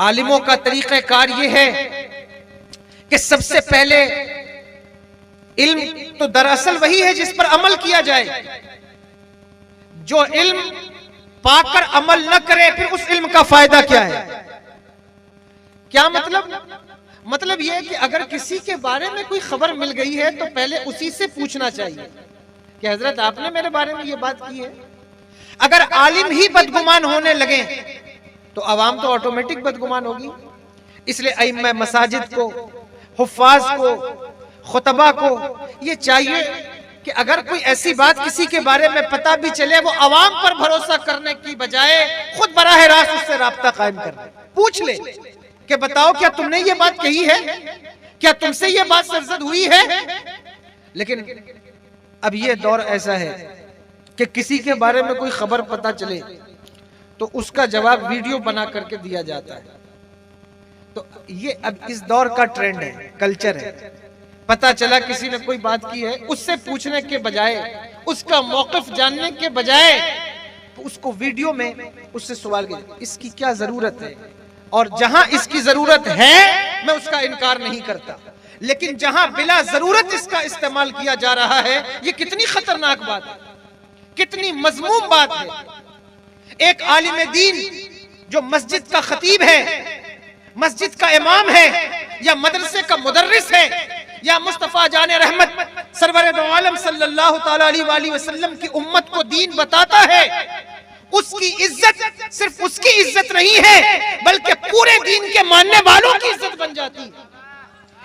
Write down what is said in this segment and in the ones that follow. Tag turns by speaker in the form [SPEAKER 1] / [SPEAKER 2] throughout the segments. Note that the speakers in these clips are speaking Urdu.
[SPEAKER 1] عالموں کا طریقہ کار یہ ہے کہ سب سے پہلے علم تو دراصل وہی ہے جس پر عمل کیا جائے. جو علم پا کر عمل نہ کرے پھر اس علم کا فائدہ کیا ہے؟ کیا مطلب یہ کہ اگر کسی کے بارے میں کوئی خبر مل گئی ہے تو پہلے اسی سے پوچھنا چاہیے کہ حضرت آپ نے میرے بارے میں یہ بات کی ہے. اگر عالم ہی بدگمان ہونے لگیں تو عوام تو آٹومیٹک بدگمان ہوگی. اس لیے ائمہ مساجد کو، حفاظ کو، خطبہ کو یہ چاہیے کہ اگر کوئی ایسی بات کسی کے بارے میں پتہ بھی چلے وہ عوام پر بھروسہ کرنے کی بجائے خود براہ راست اس سے رابطہ قائم کر لے، پوچھ لے کہ بتاؤ کیا تم نے یہ بات کہی ہے، کیا تم سے یہ بات سرزد ہوئی ہے. لیکن اب یہ دور ایسا ہے کہ کسی کے بارے میں کوئی خبر پتہ چلے تو اس کا جواب ویڈیو بنا کر کے دیا جاتا ہے. تو یہ اب اس دور کا ٹرینڈ ہے، کلچر ہے. پتہ چلا کسی نے کوئی بات کی ہے، اس سے پوچھنے کے بجائے، اس کا موقف جاننے کے بجائے اس کو ویڈیو میں اس سے سوال کیا اس کی کیا ضرورت ہے. اور جہاں اس کی ضرورت ہے میں اس کا انکار نہیں کرتا، لیکن جہاں بلا ضرورت اس کا استعمال کیا جا رہا ہے یہ کتنی خطرناک بات ہے، کتنی مذموم بات ہے. ایک عالم دین جو مسجد کا خطیب ہے، مسجد کا امام ہے، یا مدرسے کا مدرس ہے، یا مصطفیٰ جان رحمت سرور دو عالم صلی اللہ تعالی علیہ وآلہ وسلم کی امت کو دین بتاتا ہے، اس کی عزت صرف اس کی عزت نہیں ہے بلکہ پورے دین کے ماننے والوں کی عزت بن جاتی ہے.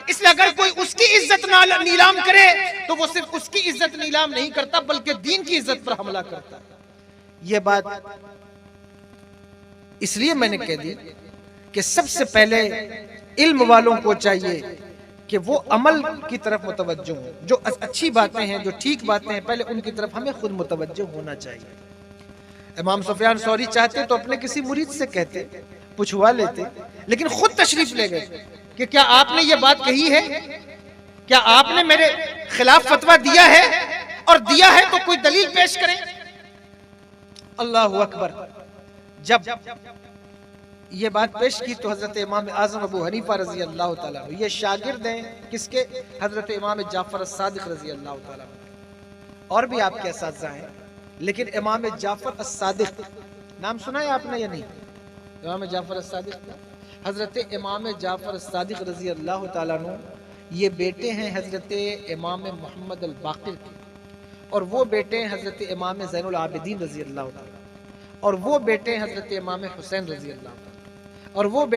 [SPEAKER 1] اس لیے اگر کوئی اس کی عزت نیلام کرے تو وہ صرف اس کی عزت نیلام نہیں کرتا بلکہ دین کی عزت پر حملہ کرتا ہے. یہ بات اس لیے میں نے کہہ دی کہ سب سے پہلے علم والوں کو چاہیے کہ وہ عمل کی طرف متوجہ ہوں. جو اچھی باتیں ہیں، جو ٹھیک باتیں ہیں، پہلے ان کی طرف ہمیں خود متوجہ ہونا چاہیے. امام سفیان ثوری چاہتے تو اپنے کسی مرید سے کہتے، پوچھوا لیتے، لیکن خود تشریف لے گئے کہ کیا آپ نے یہ بات کہی ہے، کیا آپ نے میرے خلاف فتویٰ دیا ہے، اور دیا ہے تو کوئی دلیل پیش کریں. اللہ اکبر. جب یہ بات پیش کی تو حضرت امام اعظم ابو حنیفہ رضی اللہ تعالیٰ عنہ، یہ شاگرد ہیں کس کے؟ حضرت امام جعفر الصادق رضی اللہ تعالیٰ عنہ. اور بھی آپ کے اساتذہ ہیں لیکن امام جعفر الصادق نام سنا ہے آپ نے یا نہیں؟ امام جعفر الصادق، حضرت امام جعفر الصادق رضی اللہ تعالیٰ عنہ یہ بیٹے ہیں حضرت امام محمد الباقر کے، اور وہ بیٹے ہیں حضرت امام زین العابدین رضی اللہ تعالیٰ، اور وہ بیٹے ہیں حضرت امام حسین رضی اللہ تعالیٰ، اور وہ